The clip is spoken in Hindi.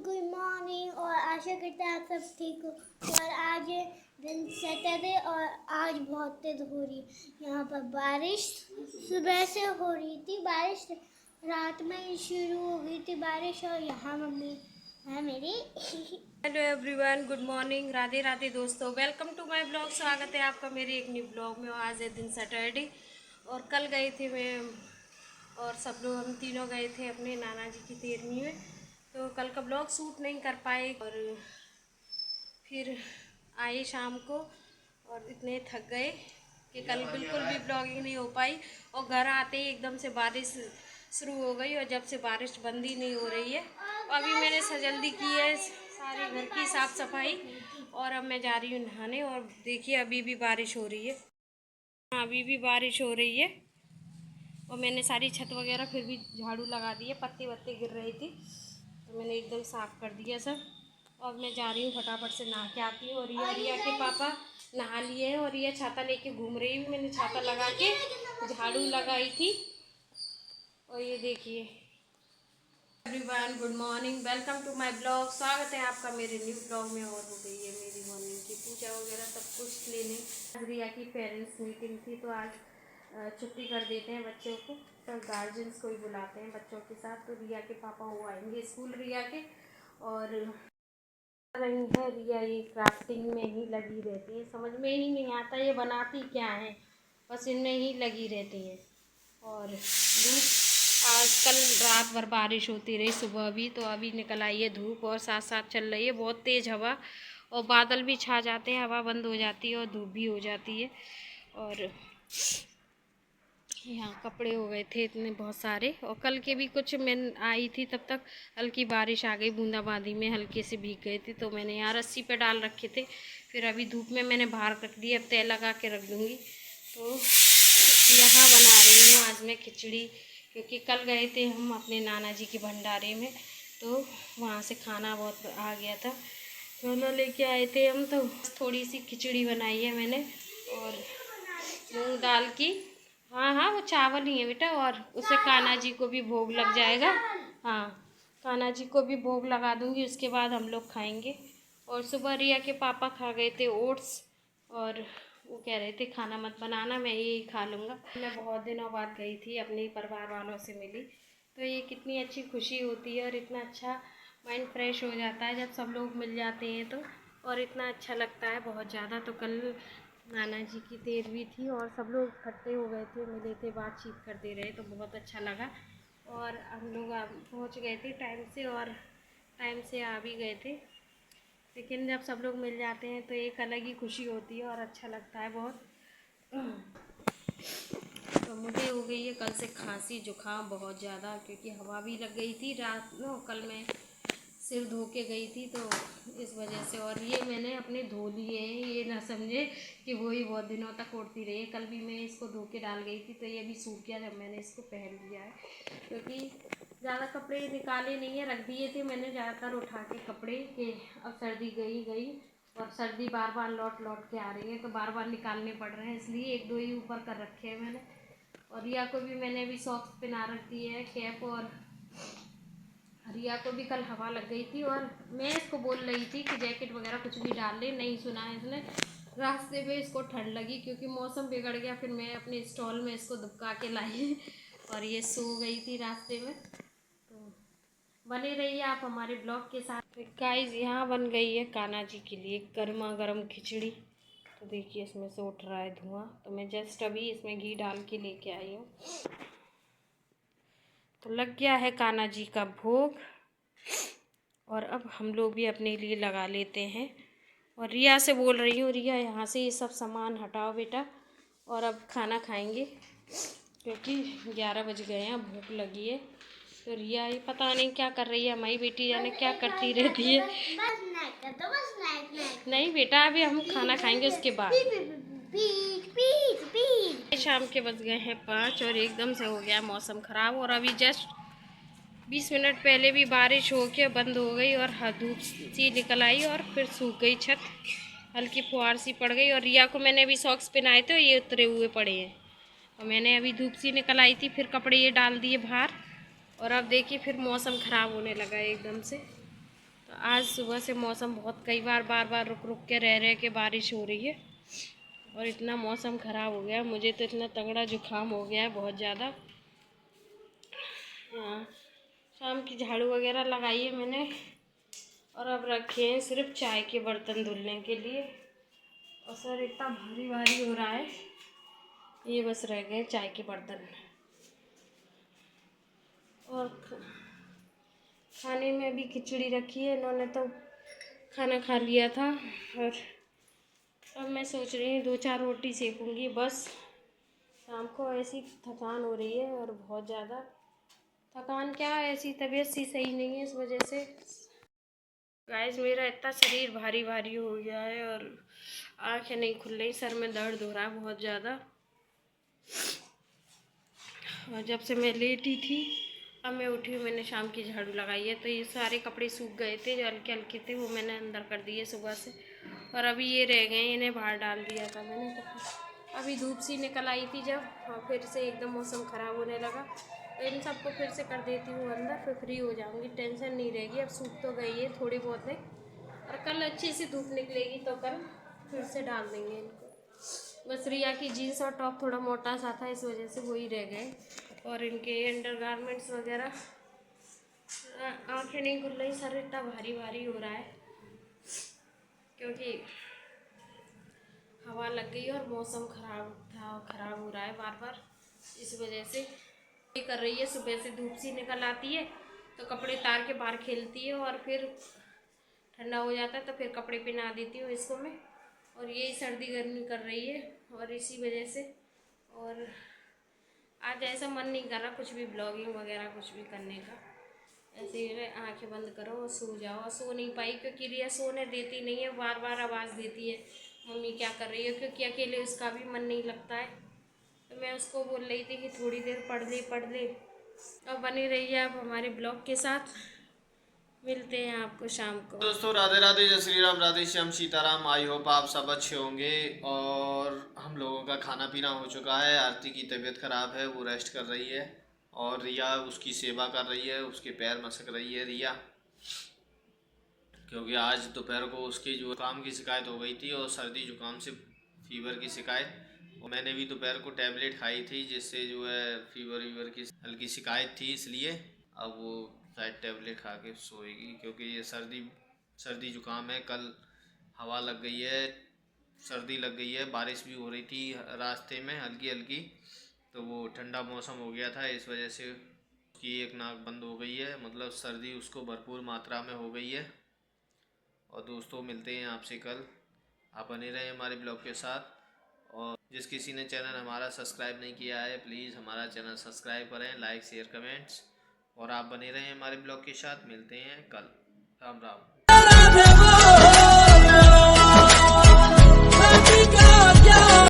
Good morning. और आशा करते हैं आप सब ठीक हो। और आज दिन सैटरडे और आज बहुत तेज हो रही है यहाँ पर बारिश। सुबह से हो रही थी बारिश, रात में ही शुरू हो गई थी बारिश। और यहाँ मम्मी है मेरी। Hello everyone, good morning, Radhe Radhe दोस्तों। Welcome to my blog. स्वागत है आपका मेरे एक न्यू ब्लॉग में। आज है दिन सैटरडे और कल गए थे मैं और सब लोग, हम तीनों गए थे अपने नाना जी की 13वीं में। तो कल का ब्लॉग शूट नहीं कर पाए और फिर आए शाम को और इतने थक गए कि कल बिल्कुल भी ब्लॉगिंग नहीं हो पाई। और घर आते ही एकदम से बारिश शुरू हो गई और जब से बारिश बंद ही नहीं हो रही है। अभी मैंने जल्दी की है सारी घर की साफ़ सफाई और अब मैं जा रही हूँ नहाने। और देखिए अभी भी बारिश हो रही है, अभी भी बारिश हो रही है। और मैंने सारी छत वगैरह फिर भी झाड़ू लगा दी है, पत्ते वत्ते गिर रही थी तो मैंने एकदम साफ़ कर दिया सब। और मैं जा रही हूँ फटाफट से नहा के आती हूँ। और रिया के पापा नहा लिए हैं और रिया छाता लेके घूम रही है। मैंने छाता लगा के झाड़ू लगाई थी। और ये देखिए everyone, good morning, welcome to my blog. स्वागत है आपका मेरे न्यू ब्लॉग में। और हो गई है मेरी मॉर्निंग की पूजा वगैरह सब कुछ लेने। आज रिया की पेरेंट्स मीटिंग थी तो आज छुट्टी कर देते हैं बच्चों को, तो गार्जियंस को ही बुलाते हैं बच्चों के साथ। तो रिया के पापा वो आएंगे स्कूल रिया के। और रही है रिया ये क्राफ्टिंग में ही लगी रहती है, समझ में ही नहीं आता ये बनाती क्या है, बस इनमें ही लगी रहती हैं। और धूप, आज कल रात भर बारिश होती रही, सुबह भी, तो अभी निकल आई है धूप और साथ साथ चल रही है बहुत तेज़ हवा। और बादल भी छा जाते हैं, हवा बंद हो जाती है और धूप भी हो जाती है। और यहाँ कपड़े हो गए थे इतने बहुत सारे। और कल के भी कुछ मैं आई थी तब तक हल्की बारिश आ गई, बूंदाबांदी में हल्के से भीग गए थे तो मैंने यहाँ रस्सी पे डाल रखे थे। फिर अभी धूप में मैंने बाहर रख दिए, अब तय लगा के रख दूँगी। तो यहाँ बना रही हूँ आज मैं खिचड़ी, क्योंकि कल गए थे हम अपने नाना जी के भंडारे में तो वहाँ से खाना बहुत आ गया था, खाना लेके आए थे हम। तो थोड़ी सी खिचड़ी बनाई है मैंने और मूँग दाल की। हाँ हाँ, वो चावल ही है बेटा। और उसे कान्हा जी को भी भोग लग जाएगा। हाँ, कान्हा जी को भी भोग लगा दूँगी, उसके बाद हम लोग खाएंगे। और सुबह रिया के पापा खा गए थे ओट्स और वो कह रहे थे खाना मत बनाना, मैं यही खा लूँगा। मैं बहुत दिनों बाद गई थी, अपने परिवार वालों से मिली, तो ये कितनी अच्छी खुशी होती है और इतना अच्छा माइंड फ्रेश हो जाता है जब सब लोग मिल जाते हैं तो। और इतना अच्छा लगता है बहुत ज़्यादा। तो कल नाना जी की 13वीं थी और सब लोग इकट्ठे हो गए थे, मिले थे, बातचीत करते रहे तो बहुत अच्छा लगा। और हम लोग पहुँच गए थे टाइम से और टाइम से आ भी गए थे। लेकिन जब सब लोग मिल जाते हैं तो एक अलग ही खुशी होती है और अच्छा लगता है बहुत। तो मुझे हो गई है कल से खांसी जुकाम बहुत ज़्यादा, क्योंकि हवा भी लग गई थी रात में। कल मैं सिर धो के गई थी तो इस वजह से। और ये मैंने अपने धो लिए हैं, ये ना समझे कि वो ही बहुत दिनों तक उड़ती रही है। कल भी मैं इसको धो के डाल गई थी तो ये भी सूख गया जब मैंने इसको पहन लिया है, क्योंकि ज़्यादा कपड़े निकाले नहीं है, रख दिए थे मैंने ज़्यादातर उठा के कपड़े कि अब सर्दी गई और सर्दी बार बार लौट के आ रही है तो बार बार निकालने पड़ रहे हैं, इसलिए एक दो ही ऊपर कर रखे हैं मैंने। और रिया को भी मैंने अभी सॉक्स पहना रख दिए है, कैप। और रिया को भी कल हवा लग गई थी और मैं इसको बोल रही थी कि जैकेट वगैरह कुछ भी डाल ले, नहीं सुना है इसने। रास्ते में इसको ठंड लगी क्योंकि मौसम बिगड़ गया, फिर मैं अपने स्टॉल में इसको दुबका के लाई और ये सो गई थी रास्ते में। तो बने रहिए आप हमारे ब्लॉग के साथ। तो गाइस यहाँ बन गई है कान्हा जी के लिए गर्मा गर्म खिचड़ी। तो देखिए इसमें से उठ रहा है धुआं, तो मैं जस्ट अभी इसमें घी डाल के लेके आई हूँ। तो लग गया है कान्हा जी का भोग और अब हम लोग भी अपने लिए लगा लेते हैं। और रिया से बोल रही हूँ, रिया यहाँ से ये सब सामान हटाओ बेटा और अब खाना खाएंगे, क्योंकि 11 बज गए हैं, भूख लगी है। तो रिया ये पता नहीं क्या कर रही है, हमारी बेटी जाने क्या करती रहती है। नहीं बेटा, अभी हम खाना खाएंगे उसके बाद। शाम के बज गए हैं 5 और एकदम से हो गया मौसम ख़राब। और अभी जस्ट 20 मिनट पहले भी बारिश हो के बंद हो गई और धूप सी निकल आई और फिर सूख गई छत, हल्की फुहार सी पड़ गई। और रिया को मैंने अभी सॉक्स पहनाए थे, ये उतरे हुए पड़े हैं। और मैंने अभी धूप सी निकल आई थी, फिर कपड़े ये डाल दिए बाहर। और अब देखिए फिर मौसम ख़राब होने लगा है एकदम से। तो आज सुबह से मौसम बहुत कई बार बार रुक रुक के रह के बारिश हो रही है और इतना मौसम ख़राब हो गया, मुझे तो इतना तगड़ा जुकाम हो गया है बहुत ज़्यादा। शाम की झाड़ू वगैरह लगाई है मैंने और अब रखे हैं सिर्फ चाय के बर्तन धुलने के लिए। और सर इतना भारी भारी हो रहा है, ये बस रह गए चाय के बर्तन। और खाने में अभी खिचड़ी रखी है, इन्होंने तो खाना खा लिया था और अब मैं सोच रही हूँ 2-4 रोटी सेकूँगी बस। शाम को ऐसी थकान हो रही है और बहुत ज़्यादा थकान, क्या ऐसी तबीयत सी सही नहीं है इस वजह से। गाइस मेरा इतना शरीर भारी भारी हो गया है और आँखें नहीं खुल रही, सर में दर्द हो रहा है बहुत ज़्यादा। और जब से मैं लेटी थी अब मैं उठी हूँ, मैंने शाम की झाड़ू लगाई है तो ये सारे कपड़े सूख गए थे जो हल्के हल्के थे, वो मैंने अंदर कर दिए सुबह से। और अभी ये रह गए, इन्हें बाहर डाल दिया था मैंने। तो अभी धूप सी निकल आई थी जब, हाँ फिर से एकदम मौसम ख़राब होने लगा तो इन सबको फिर से कर देती हूँ अंदर, फिर फ्री हो जाऊँगी, टेंशन नहीं रहेगी। अब सूख तो गई है थोड़ी बहुत है और कल अच्छी सी धूप निकलेगी तो कल फिर से डाल देंगे इनको। बस रिया की जीन्स और टॉप थोड़ा मोटा सा था इस वजह से वही रह गए और इनके अंडरगारमेंट्स वगैरह। आंखें नहीं खुल रही, सर इतना भारी भारी हो रहा है क्योंकि हवा लग गई और मौसम ख़राब हो रहा है बार इस वजह से। ये कर रही है, सुबह से धूप सी निकल आती है तो कपड़े तार के बाहर खेलती है और फिर ठंडा हो जाता है तो फिर कपड़े पहना देती हूँ इसको मैं, और यही सर्दी गर्मी कर रही है और इसी वजह से। और आज ऐसा मन नहीं कर रहा कुछ भी ब्लॉगिंग वगैरह कुछ भी करने का, ऐसे ही आंखें बंद करो और सो जाओ। और सो नहीं पाई क्योंकि रिया सोने देती नहीं है, बार बार आवाज़ देती है मम्मी क्या कर रही हो, क्योंकि अकेले उसका भी मन नहीं लगता है। तो मैं उसको बोल रही थी कि थोड़ी देर पढ़ ले। और बनी रहिए आप हमारे ब्लॉग के साथ, मिलते हैं आपको शाम को। दोस्तों राधे राधे, जय श्री राम, राधे श्याम, सीताराम। आई होप आप सब अच्छे होंगे। और हम लोगों का खाना पीना हो चुका है। आरती की तबीयत ख़राब है, वो रेस्ट कर रही है और रिया उसकी सेवा कर रही है, उसके पैर मसक रही है रिया, क्योंकि आज दोपहर को उसकी जो जुकाम की शिकायत हो गई थी और सर्दी जुकाम से फीवर की शिकायत। और मैंने भी दोपहर को टैबलेट खाई थी जिससे जो है फीवर की हल्की शिकायत थी, इसलिए अब वो शायद टैबलेट खा के सोएगी, क्योंकि ये सर्दी जुकाम है। कल हवा लग गई है, सर्दी लग गई है, बारिश भी हो रही थी रास्ते में हल्की हल्की, तो वो ठंडा मौसम हो गया था, इस वजह से उसकी एक नाक बंद हो गई है, मतलब सर्दी उसको भरपूर मात्रा में हो गई है। और दोस्तों मिलते हैं आपसे कल, आप बने रहें हमारे ब्लॉग के साथ। और जिस किसी ने चैनल हमारा सब्सक्राइब नहीं किया है प्लीज़ हमारा चैनल सब्सक्राइब करें, लाइक शेयर कमेंट्स, और आप बने रहें हमारे ब्लॉग के साथ। मिलते हैं कल, राम राम।